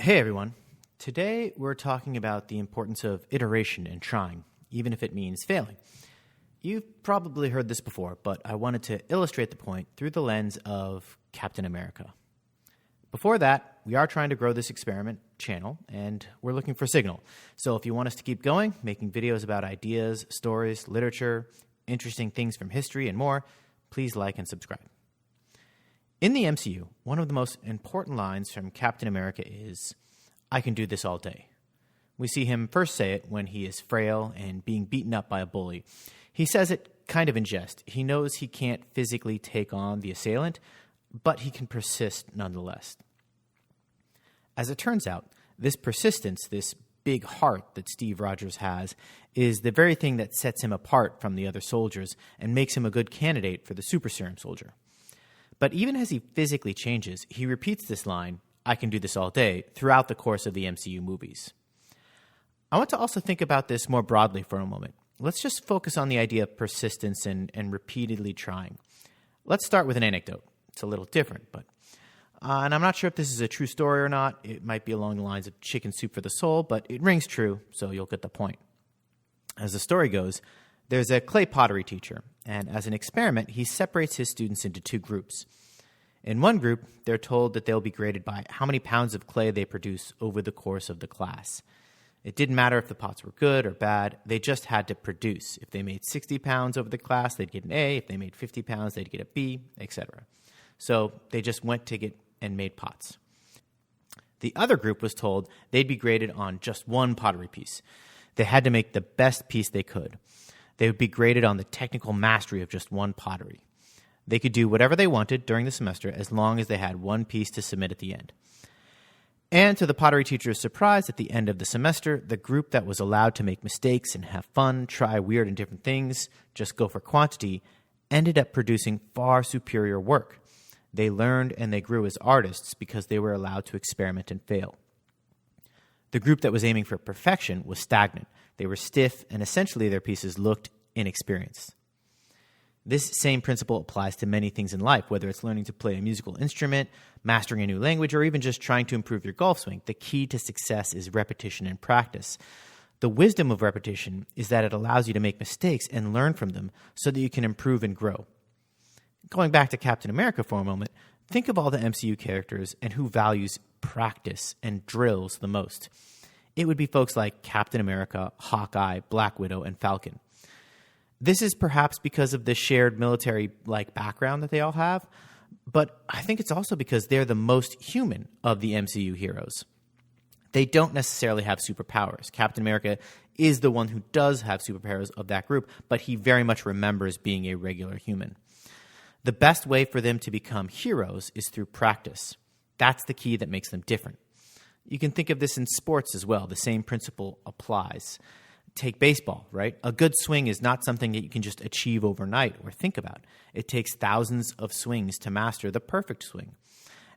Hey everyone. Today we're talking about the importance of iteration and trying, even if it means failing. You've probably heard this before, but I wanted to illustrate the point through the lens of Captain America. Before that, we are trying to grow this experiment channel, and we're looking for signal. So if you want us to keep going, making videos about ideas, stories, literature, interesting things from history, and more, please like and subscribe. In the MCU, one of the most important lines from Captain America is, "I can do this all day." We see him first say it when he is frail and being beaten up by a bully. He says it kind of in jest. He knows he can't physically take on the assailant, but he can persist nonetheless. As it turns out, this persistence, this big heart that Steve Rogers has, is the very thing that sets him apart from the other soldiers and makes him a good candidate for the super serum soldier. But even as he physically changes, he repeats this line, "I can do this all day," throughout the course of the MCU movies. I want to also think about this more broadly for a moment. Let's just focus on the idea of persistence and repeatedly trying. Let's start with an anecdote. It's a little different, but and I'm not sure if this is a true story or not. It might be along the lines of chicken soup for the soul, but it rings true, so you'll get the point. As the story goes, there's a clay pottery teacher, and as an experiment, he separates his students into two groups. In one group, they're told that they'll be graded by how many pounds of clay they produce over the course of the class. It didn't matter if the pots were good or bad, they just had to produce. If they made 60 pounds over the class, they'd get an A. If they made 50 pounds, they'd get a B, etc. So they just went to get and made pots. The other group was told they'd be graded on just one pottery piece. They had to make the best piece they could. They would be graded on the technical mastery of just one pottery. They could do whatever they wanted during the semester as long as they had one piece to submit at the end. And to the pottery teacher's surprise, at the end of the semester, the group that was allowed to make mistakes and have fun, try weird and different things, just go for quantity, ended up producing far superior work. They learned and they grew as artists because they were allowed to experiment and fail. The group that was aiming for perfection was stagnant. They were stiff, and essentially their pieces looked inexperienced. This same principle applies to many things in life, whether it's learning to play a musical instrument, mastering a new language, or even just trying to improve your golf swing. The key to success is repetition and practice. The wisdom of repetition is that it allows you to make mistakes and learn from them so that you can improve and grow. Going back to Captain America for a moment, think of all the MCU characters and who values practice and drills the most. It would be folks like Captain America, Hawkeye, Black Widow, and Falcon. This is perhaps because of the shared military-like background that they all have, but I think it's also because they're the most human of the MCU heroes. They don't necessarily have superpowers. Captain America is the one who does have superpowers of that group, but he very much remembers being a regular human. The best way for them to become heroes is through practice. That's the key that makes them different. You can think of this in sports as well. The same principle applies. Take baseball, right? A good swing is not something that you can just achieve overnight or think about. It takes thousands of swings to master the perfect swing.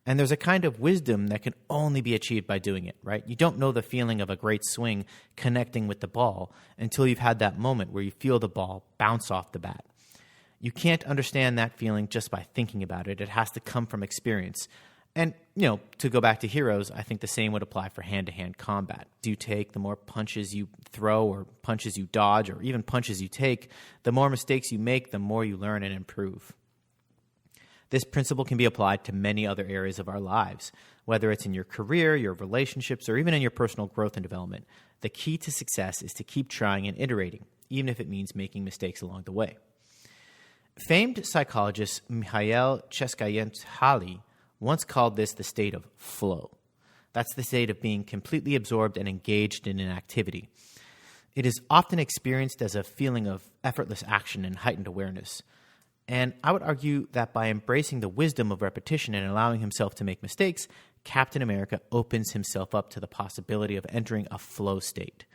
And there's a kind of wisdom that can only be achieved by doing it, right? You don't know the feeling of a great swing connecting with the ball until you've had that moment where you feel the ball bounce off the bat. You can't understand that feeling just by thinking about it. It has to come from experience. And, to go back to heroes, I think the same would apply for hand-to-hand combat. You take, the more punches you throw or punches you dodge or even punches you take, the more mistakes you make, the more you learn and improve. This principle can be applied to many other areas of our lives, whether it's in your career, your relationships, or even in your personal growth and development. The key to success is to keep trying and iterating, even if it means making mistakes along the way. Famed psychologist Mihail Csikszentmihalyi once called this the state of flow. That's the state of being completely absorbed and engaged in an activity. It is often experienced as a feeling of effortless action and heightened awareness. And I would argue that by embracing the wisdom of repetition and allowing himself to make mistakes, Captain America opens himself up to the possibility of entering a flow state.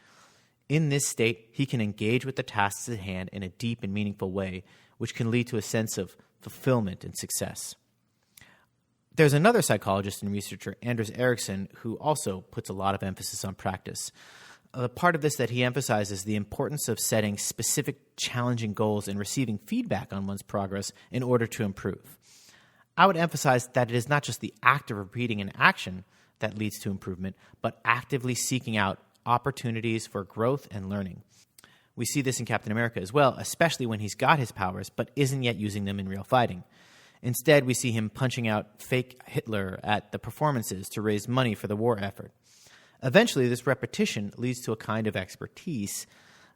In this state, he can engage with the tasks at hand in a deep and meaningful way, which can lead to a sense of fulfillment and success. There's another psychologist and researcher, Anders Ericsson, who also puts a lot of emphasis on practice. The part of this that he emphasizes the importance of setting specific challenging goals and receiving feedback on one's progress in order to improve. I would emphasize that it is not just the act of repeating an action, that leads to improvement, but actively seeking out opportunities for growth and learning. We see this in Captain America as well, especially when he's got his powers but isn't yet using them in real fighting. Instead, we see him punching out fake Hitler at the performances to raise money for the war effort. Eventually, this repetition leads to a kind of expertise,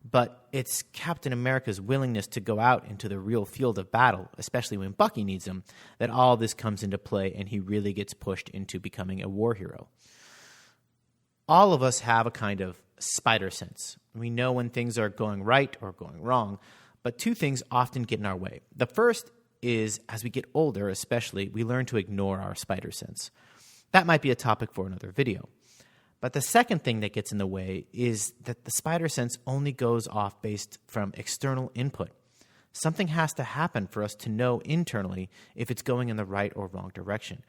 but it's Captain America's willingness to go out into the real field of battle, especially when Bucky needs him, that all this comes into play and he really gets pushed into becoming a war hero. All of us have a kind of spider sense. We know when things are going right or going wrong, but two things often get in our way. The first is, as we get older especially, we learn to ignore our spider sense. That might be a topic for another video. But the second thing that gets in the way is that the spider sense only goes off based from external input. Something has to happen for us to know internally if it's going in the right or wrong direction.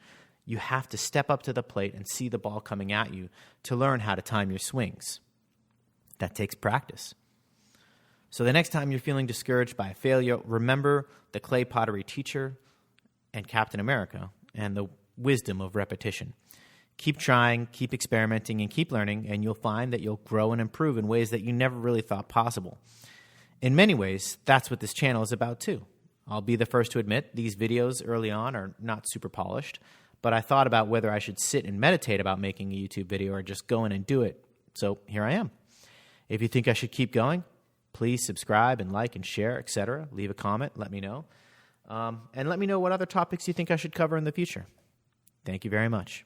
You have to step up to the plate and see the ball coming at you to learn how to time your swings. That takes practice. So the next time you're feeling discouraged by a failure, remember the clay pottery teacher and Captain America and the wisdom of repetition. Keep trying, keep experimenting, and keep learning, and you'll find that you'll grow and improve in ways that you never really thought possible. In many ways, that's what this channel is about too. I'll be the first to admit these videos early on are not super polished, but I thought about whether I should sit and meditate about making a YouTube video or just go in and do it. So here I am. If you think I should keep going, please subscribe and like and share, etc. Leave a comment, let me know. And let me know what other topics you think I should cover in the future. Thank you very much.